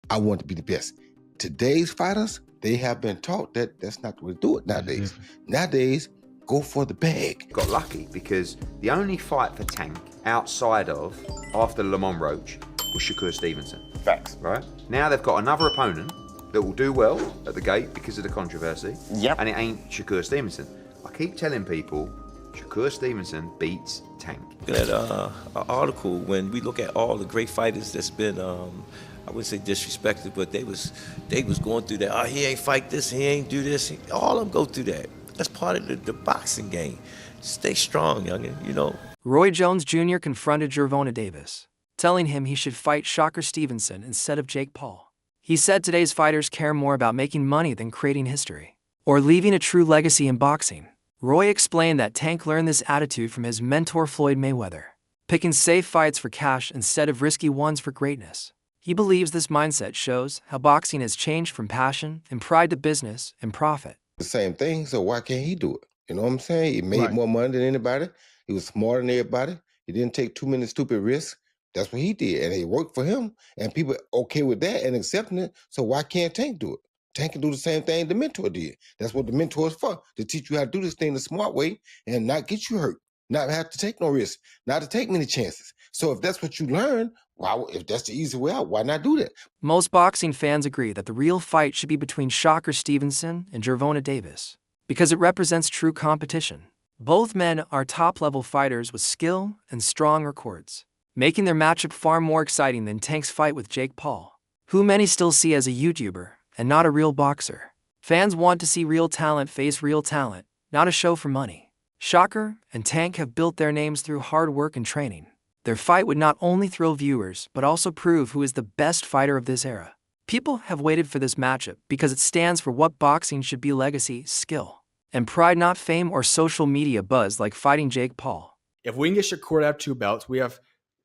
I want to be the best. Today's fighters, they have been taught that that's not the way to do it nowadays. Nowadays, go for the bag. Got lucky because the only fight for Tank outside of after Lamont Roach was Shakur Stevenson. Facts. Right? Now they've got another opponent that will do well at the gate because of the controversy. Yep. And it ain't Shakur Stevenson. I keep telling people, Shakur Stevenson beats Tank. At an article, when we look at all the great fighters that's been, I wouldn't say disrespected, but they was going through that. Oh, he ain't fight this, he ain't do this. All of them go through that. That's part of the boxing game. Stay strong, youngin', you know. Roy Jones Jr. confronted Gervonta Davis, telling him he should fight Shakur Stevenson instead of Jake Paul. He said today's fighters care more about making money than creating history, or leaving a true legacy in boxing. Roy explained that Tank learned this attitude from his mentor Floyd Mayweather, picking safe fights for cash instead of risky ones for greatness. He believes this mindset shows how boxing has changed from passion and pride to business and profit. The same thing, so why can't he do it? You know what I'm saying? He made more money than anybody. He was smarter than everybody. He didn't take too many stupid risks. That's what he did, and it worked for him, and people okay with that and accepting it, so why can't Tank do it? Tank can do the same thing the mentor did. That's what the mentor is for, to teach you how to do this thing the smart way and not get you hurt, not have to take no risks, not to take many chances. So if that's what you learn, if that's the easy way out, why not do that? Most boxing fans agree that the real fight should be between Shakur Stevenson and Gervonta Davis, because it represents true competition. Both men are top-level fighters with skill and strong records, making their matchup far more exciting than Tank's fight with Jake Paul, who many still see as a YouTuber and not a real boxer. Fans want to see real talent face real talent, not a show for money. Shakur and Tank have built their names through hard work and training. Their fight would not only thrill viewers, but also prove who is the best fighter of this era. People have waited for this matchup because it stands for what boxing should be: legacy, skill, and pride, not fame or social media buzz like fighting Jake Paul. If we can get Shakur to have 2 belts, we have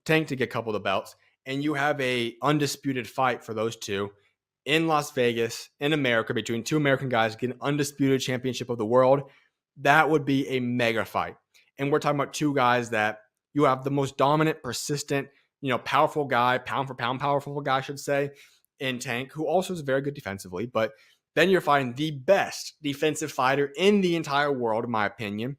Tank to get a couple of the belts, and you have a undisputed fight for those two in Las Vegas, in America, between 2 American guys getting undisputed championship of the world, that would be a mega fight. And we're talking about 2 guys that you have the most dominant, persistent, powerful guy, pound for pound powerful guy, I should say, in Tank, who also is very good defensively. But then you're fighting the best defensive fighter in the entire world, in my opinion.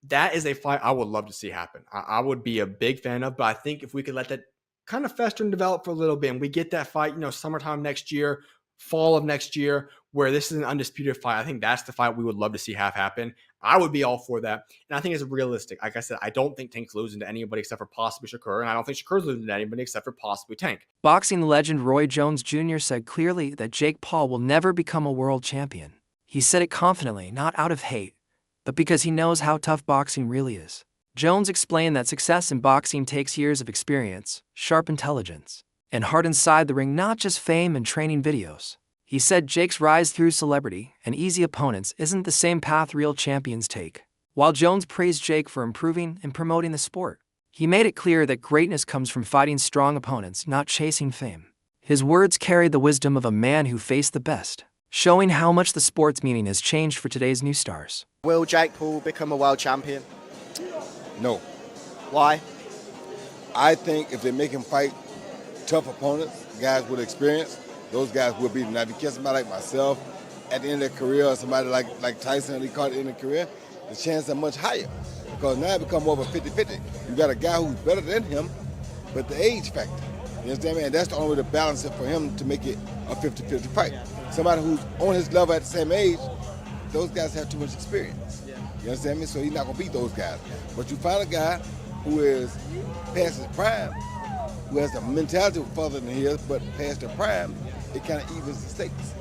That is a fight I would love to see happen. I would be a big fan of, but I think if we could let that kind of fester and develop for a little bit, and we get that fight, summertime next year, fall of next year, where this is an undisputed fight, I think that's the fight we would love to see have happen. I would be all for that. And I think it's realistic. Like I said, I don't think Tank's losing to anybody except for possibly Shakur, and I don't think Shakur's losing to anybody except for possibly Tank. Boxing legend Roy Jones Jr. said clearly that Jake Paul will never become a world champion. He said it confidently, not out of hate, but because he knows how tough boxing really is. Jones explained that success in boxing takes years of experience, sharp intelligence, and heart inside the ring, not just fame and training videos. He said Jake's rise through celebrity and easy opponents isn't the same path real champions take. While Jones praised Jake for improving and promoting the sport, he made it clear that greatness comes from fighting strong opponents, not chasing fame. His words carried the wisdom of a man who faced the best, showing how much the sport's meaning has changed for today's new stars. Will Jake Paul become a world champion? No. Why? I think if they make him fight tough opponents, guys with experience, those guys will beat him. Now, if you catch somebody like myself at the end of their career, or somebody like Tyson, he caught at the end of their career, the chances are much higher. Because now it becomes more of a 50-50. You got a guy who's better than him, but the age factor. You understand me? And that's the only way to balance it for him to make it a 50-50 fight. Somebody who's on his level at the same age, those guys have too much experience. You understand me? So he's not going to beat those guys. But you find a guy who is past his prime, who has a mentality further than his, but past their prime, it kind of evens the stakes.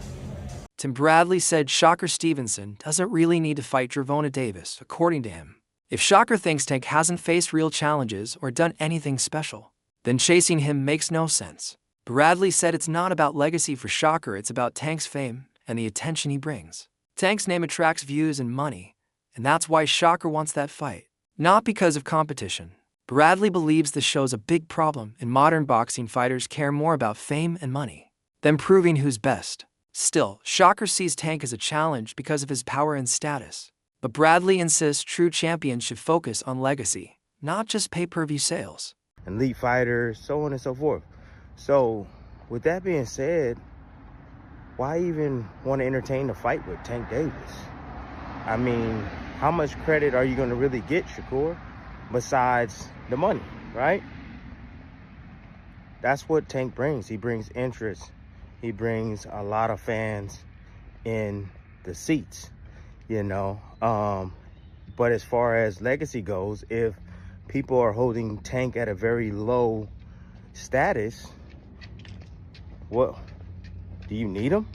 Tim Bradley said Shakur Stevenson doesn't really need to fight Gervonta Davis, according to him. If Shakur thinks Tank hasn't faced real challenges or done anything special, then chasing him makes no sense. Bradley said it's not about legacy for Shakur, it's about Tank's fame and the attention he brings. Tank's name attracts views and money, and that's why Shakur wants that fight, not because of competition. Bradley believes this shows a big problem in modern boxing. Fighters care more about fame and money than proving who's best. Still, Shakur sees Tank as a challenge because of his power and status. But Bradley insists true champions should focus on legacy, not just pay-per-view sales. Elite fighters, so on and so forth. So with that being said, why even want to entertain the fight with Tank Davis? I mean, how much credit are you going to really get, Shakur, besides the money, right? That's what Tank brings. He brings interest. He brings a lot of fans in the seats, you know. But as far as legacy goes, if people are holding Tank at a very low status, what, do you need him?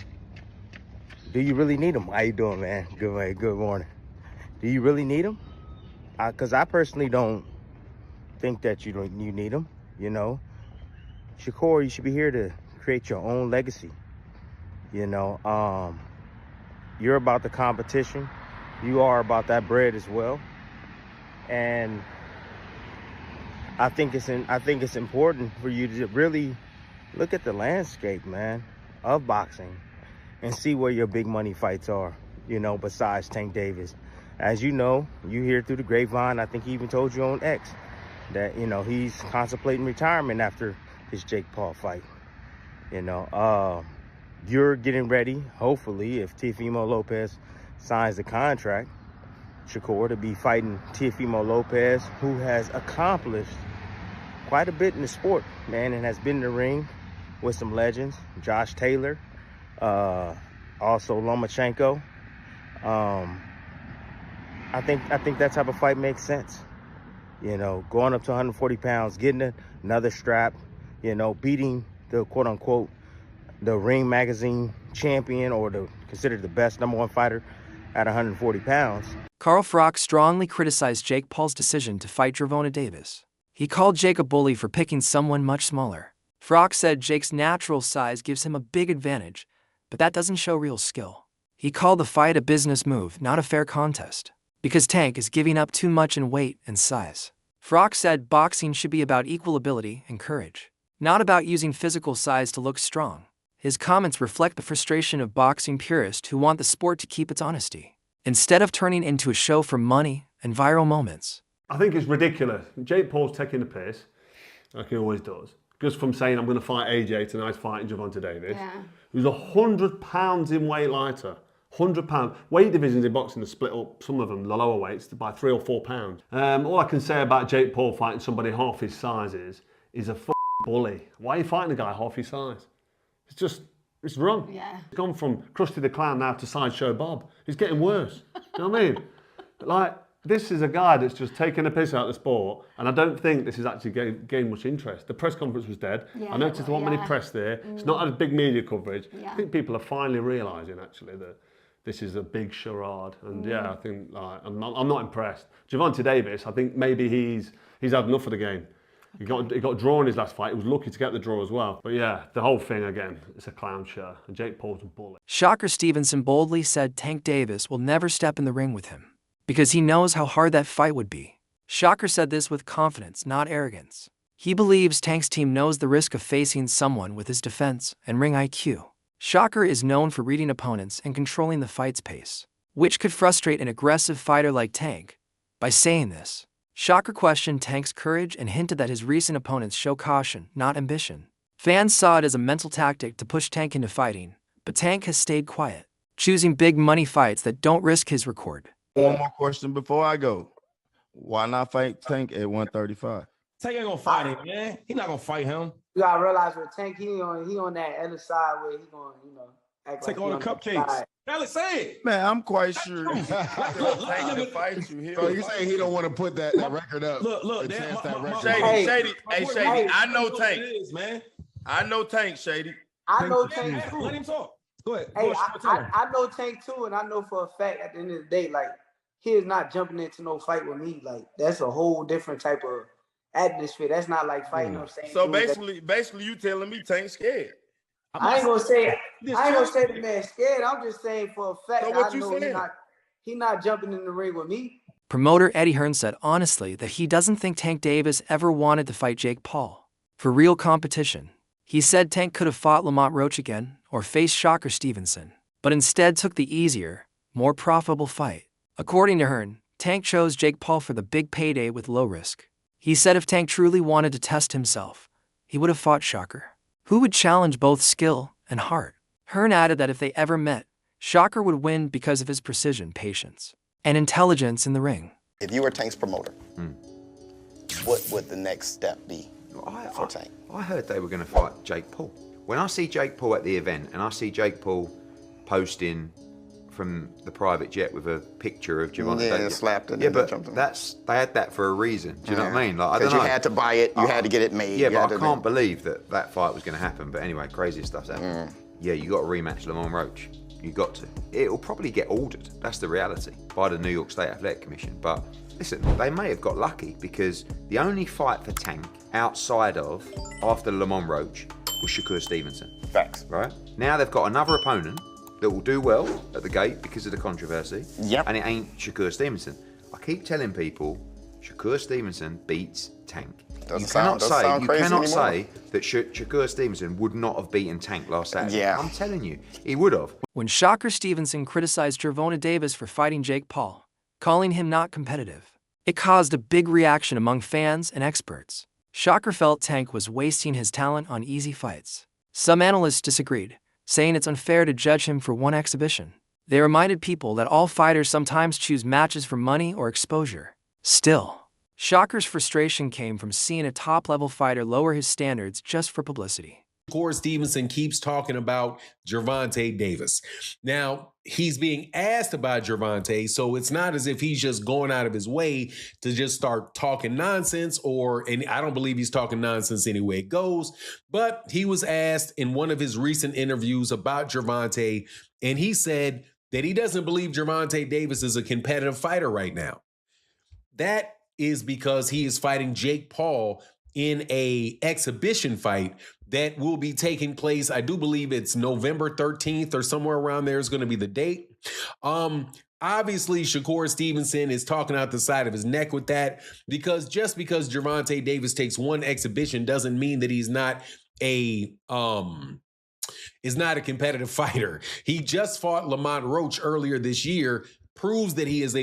Do you really need him? How you doing, man? Good morning. Do you really need him? Because I personally don't think that you need him, you know. Shakur, you should be here to create your own legacy, you know. You're about the competition. You are about that bread as well. And I think it's important for you to really look at the landscape, man, of boxing and see where your big money fights are, you know, besides Tank Davis. As you know, you hear through the grapevine, I think he even told you on X that, you know, he's contemplating retirement after his Jake Paul fight. You know, you're getting ready, hopefully, if Teofimo Lopez signs the contract, Shakur, to be fighting Teofimo Lopez, who has accomplished quite a bit in the sport, man, and has been in the ring with some legends, Josh Taylor, also Lomachenko. I think that type of fight makes sense. You know, going up to 140 pounds, getting another strap, you know, beating the quote-unquote the Ring Magazine champion, or considered the best #1 fighter at 140 pounds. Carl Froch strongly criticized Jake Paul's decision to fight Gervonta Davis. He called Jake a bully for picking someone much smaller. Froch said Jake's natural size gives him a big advantage, but that doesn't show real skill. He called the fight a business move, not a fair contest, because Tank is giving up too much in weight and size. Froch said boxing should be about equal ability and courage, not about using physical size to look strong. His comments reflect the frustration of boxing purists who want the sport to keep its honesty, instead of turning into a show for money and viral moments. I think it's ridiculous. Jake Paul's taking the piss, like he always does. Just from saying, I'm going to fight AJ tonight, he's fighting Gervonta Davis, who's 100 pounds in weight lighter. 100 pounds. Weight divisions in boxing are split up, some of them, the lower weights, by 3 or 4 pounds. All I can say about Jake Paul fighting somebody half his size is he's a bully. Why are you fighting a guy half his size? It's wrong. Yeah. He's gone from Krusty the Clown now to Sideshow Bob. He's getting worse. You know what I mean? Like, this is a guy that's just taking a piss out of the sport, and I don't think this has actually gained much interest. The press conference was dead. Yeah, I noticed there wasn't many press there. It's not had big media coverage. I think people are finally realising, actually, that this is a big charade. And yeah, I think I'm not impressed. Gervonta Davis, I think maybe he's had enough of the game. He got drawn in his last fight. He was lucky to get the draw as well. But yeah, the whole thing, again, it's a clown show. And Jake Paul's a bully. Shakur Stevenson boldly said Tank Davis will never step in the ring with him, because he knows how hard that fight would be. Shakur said this with confidence, not arrogance. He believes Tank's team knows the risk of facing someone with his defense and ring IQ. Shakur is known for reading opponents and controlling the fight's pace, which could frustrate an aggressive fighter like Tank. By saying this, Shakur questioned Tank's courage and hinted that his recent opponents show caution, not ambition. Fans saw it as a mental tactic to push Tank into fighting, but Tank has stayed quiet, choosing big money fights that don't risk his record. One more question before I go. Why not fight Tank at 135? Tank ain't gonna fight him, man. He not gonna fight him. You gotta realize with Tank, he on that other side where he gonna, act Take like all the cupcakes. Hell, say it. Man, I'm quite sure. Look, Fight you here. So you saying he don't want to put that record up? Look, Shady. Hey, Shady. I know Tank. Man. I know Tank, Shady. I know Tank too. Let him talk. Go ahead. Hey, I know Tank too, and I know for a fact at the end of the day, like, he is not jumping into no fight with me. Like, that's a whole different type of atmosphere. That's not like fighting. So basically, you telling me Tank's scared? I ain't gonna say the man scared. I'm just saying for a fact. So what I you know saying? He not jumping in the ring with me. Promoter Eddie Hearn said honestly that he doesn't think Tank Davis ever wanted to fight Jake Paul for real competition. He said Tank could have fought Lamont Roach again or faced Shakur Stevenson, but instead took the easier, more profitable fight. According to Hearn, Tank chose Jake Paul for the big payday with low risk. He said if Tank truly wanted to test himself, he would have fought Shakur, who would challenge both skill and heart. Hearn added that if they ever met, Shakur would win because of his precision, patience, and intelligence in the ring. If you were Tank's promoter, what would the next step be for Tank? I heard they were going to fight Jake Paul. When I see Jake Paul at the event and I see Jake Paul posting from the private jet with a picture of Gervonta Davis. Slapped it. Yeah, but they had that for a reason. Do you know what I mean? Like, I don't know. Because you had to buy it, you had to get it made. Yeah, but I can't believe that fight was going to happen. But anyway, crazy stuff's happened. Yeah, you got to rematch Lamont Roach. You got to. It'll probably get ordered. That's the reality by the New York State Athletic Commission. But listen, they may have got lucky because the only fight for Tank outside of after Lamont Roach was Shakur Stevenson. Facts. Right? Now they've got another opponent that will do well at the gate because of the controversy. Yep. And it ain't Shakur Stevenson. I keep telling people, Shakur Stevenson beats Tank. You cannot say that Shakur Stevenson would not have beaten Tank last Saturday. Yeah. I'm telling you, he would have. When Shakur Stevenson criticized Gervonta Davis for fighting Jake Paul, calling him not competitive, it caused a big reaction among fans and experts. Shakur felt Tank was wasting his talent on easy fights. Some analysts disagreed, saying it's unfair to judge him for one exhibition. They reminded people that all fighters sometimes choose matches for money or exposure. Still, Shakur's frustration came from seeing a top-level fighter lower his standards just for publicity. Shakur Stevenson keeps talking about Gervonta Davis. Now, he's being asked about Gervonta, so it's not as if he's just going out of his way to just start talking nonsense, and I don't believe he's talking nonsense any way it goes, but he was asked in one of his recent interviews about Gervonta, and he said that he doesn't believe Gervonta Davis is a competitive fighter right now. That is because he is fighting Jake Paul in a exhibition fight that will be taking place. I do believe it's November 13th or somewhere around there is going to be the date. Obviously, Shakur Stevenson is talking out the side of his neck with that because just because Gervonta Davis takes one exhibition doesn't mean that he's not a competitive fighter. He just fought Lamont Roach earlier this year, proves that he is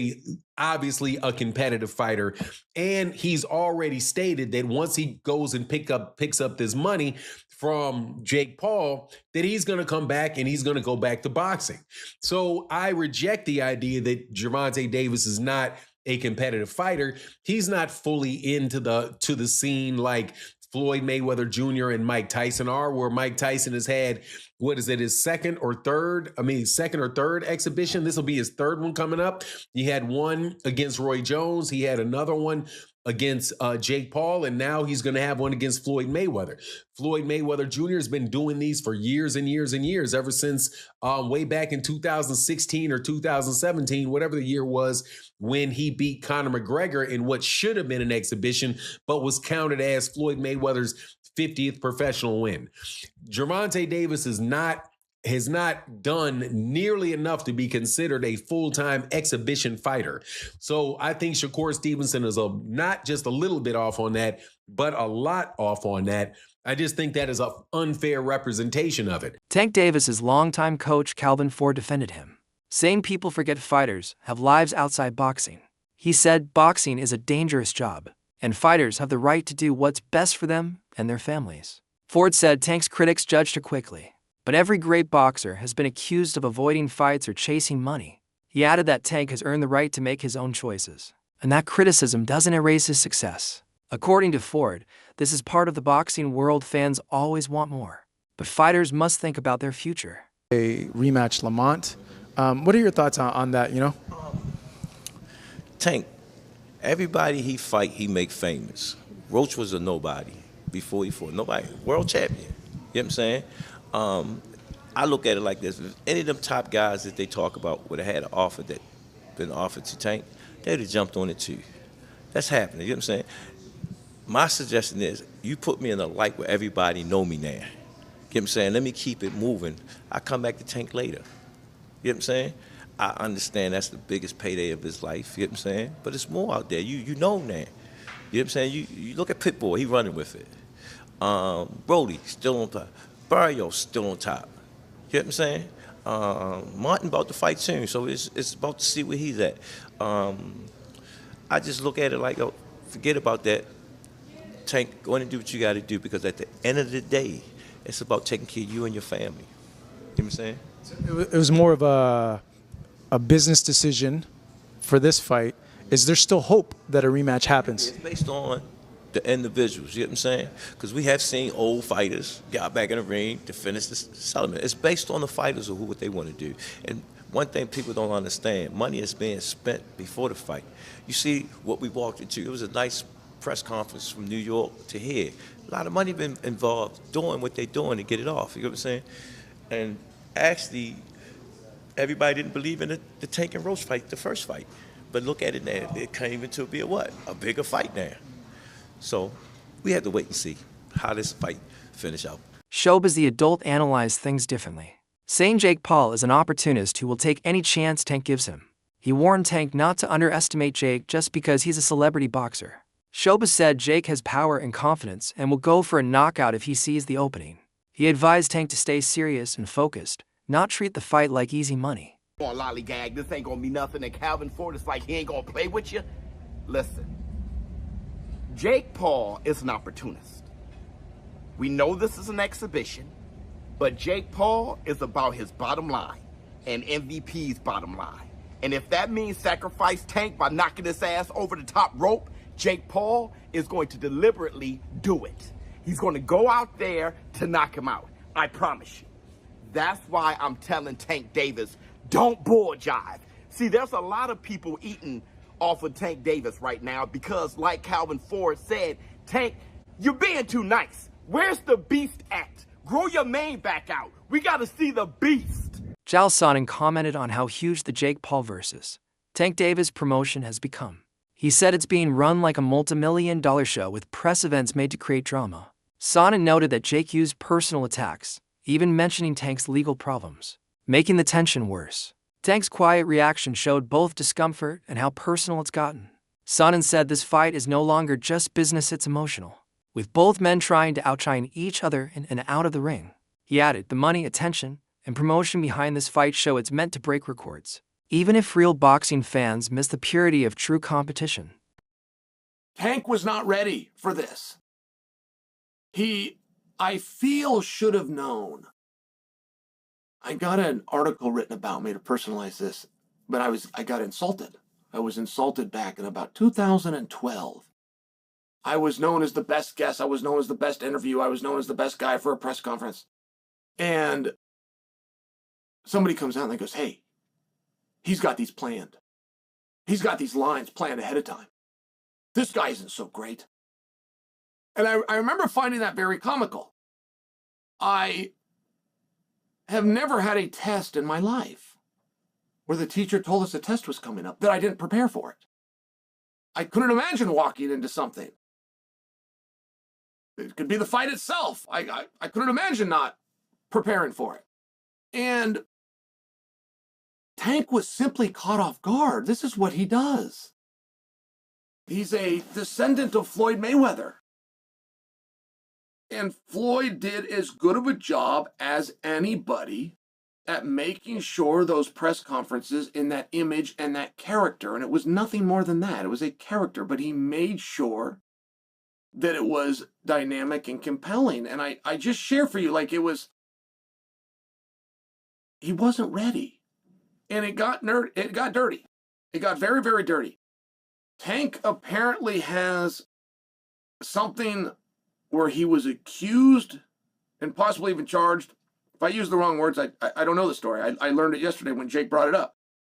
obviously a competitive fighter. And he's already stated that once he goes and picks up this money from Jake Paul, that he's going to come back and he's going to go back to boxing. So I reject the idea that Gervonta Davis is not a competitive fighter. He's not fully into the scene like Floyd Mayweather Jr. and Mike Tyson are, where Mike Tyson has had, his second or third exhibition. This will be his third one coming up. He had one against Roy Jones. He had another one against Jake Paul, and now he's going to have one against Floyd Mayweather. Floyd Mayweather Jr. has been doing these for years and years and years, ever since way back in 2016 or 2017, whatever the year was, when he beat Conor McGregor in what should have been an exhibition, but was counted as Floyd Mayweather's 50th professional win. Gervonta Davis has not done nearly enough to be considered a full-time exhibition fighter. So I think Shakur Stevenson is not just a little bit off on that, but a lot off on that. I just think that is an unfair representation of it. Tank Davis's longtime coach Calvin Ford defended him, saying people forget fighters have lives outside boxing. He said boxing is a dangerous job, and fighters have the right to do what's best for them and their families. Ford said Tank's critics judged her quickly, but every great boxer has been accused of avoiding fights or chasing money. He added that Tank has earned the right to make his own choices, and that criticism doesn't erase his success. According to Ford, this is part of the boxing world. Fans always want more, but fighters must think about their future. A rematch Lamont. What are your thoughts on that, Tank, everybody he fight, he make famous. Roach was a nobody before he fought. Nobody. World champion. You know what I'm saying? I look at it like this. If any of them top guys that they talk about would have had an offer that been offered to Tank, they'd have jumped on it too. That's happening. You know what I'm saying? My suggestion is you put me in a light where everybody know me now. You know what I'm saying? Let me keep it moving. I come back to Tank later. You know what I'm saying? I understand that's the biggest payday of his life. You know what I'm saying? But it's more out there. You know now. You know what I'm saying? You look at Pitbull. He running with it. Brody still on top. Barrio still on top. You know what I'm saying? Martin about to fight soon, so it's about to see where he's at. I just look at it like, forget about that. Tank, go in and do what you got to do, because at the end of the day, It's about taking care of you and your family. You know what I'm saying? It was more of a business decision for this fight. Is there still hope that a rematch happens? It's based on the individuals, you know what I'm saying? Because we have seen old fighters got back in the ring to finish this settlement. It's based on the fighters or what they want to do. And one thing people don't understand, money is being spent before the fight. You see what we walked into. It was a nice press conference from New York to here. A lot of money been involved doing what they're doing to get it off, you know what I'm saying? And actually, everybody didn't believe in the Tank and Roach fight, the first fight. But look at it now. It came into be a what? A bigger fight now. So we have to wait and see how this fight finish out. Shob as the adult analyzed things differently, saying Jake Paul is an opportunist who will take any chance Tank gives him. He warned Tank not to underestimate Jake just because he's a celebrity boxer. Shob said Jake has power and confidence and will go for a knockout if he sees the opening. He advised Tank to stay serious and focused, not treat the fight like easy money. Come on, lollygag, this ain't gonna be nothing, and Calvin Ford is like he ain't gonna play with you. Listen. Jake Paul is an opportunist. We know this is an exhibition, but Jake Paul is about his bottom line and MVP's bottom line. And if that means sacrifice Tank by knocking his ass over the top rope, Jake Paul is going to deliberately do it. He's going to go out there to knock him out. I promise you. That's why I'm telling Tank Davis, don't bull jive. See, there's a lot of people eating off of Tank Davis right now because, like Calvin Ford said, Tank, you're being too nice. Where's the beast at? Grow your mane back out. We got to see the beast. Jal Sonnen commented on how huge the Jake Paul versus Tank Davis promotion has become. He said it's being run like a multi-million-dollar show with press events made to create drama. Sonnen noted that Jake used personal attacks, even mentioning Tank's legal problems, making the tension worse. Tank's quiet reaction showed both discomfort and how personal it's gotten. Sonnen said this fight is no longer just business, it's emotional, with both men trying to outshine each other in and out of the ring. He added, the money, attention, and promotion behind this fight show it's meant to break records, even if real boxing fans miss the purity of true competition. Tank was not ready for this. I feel, should have known. I got an article written about me to personalize this, but I got insulted. I was insulted back in about 2012. I was known as the best guest. I was known as the best interview. I was known as the best guy for a press conference. And somebody comes out and they goes, hey, he's got these planned. He's got these lines planned ahead of time. This guy isn't so great. And I remember finding that very comical. I have never had a test in my life where the teacher told us a test was coming up that I didn't prepare for it. I couldn't imagine walking into something. It could be the fight itself. I couldn't imagine not preparing for it. And Tank was simply caught off guard. This is what he does. He's a descendant of Floyd Mayweather. And Floyd did as good of a job as anybody at making sure those press conferences in that image and that character, and it was nothing more than that. It was a character, but he made sure that it was dynamic and compelling. And I just share for you, like he wasn't ready. And it got dirty. It got very, very dirty. Tank apparently has something where he was accused and possibly even charged. If I use the wrong words, I don't know the story. I learned it yesterday when Jake brought it up.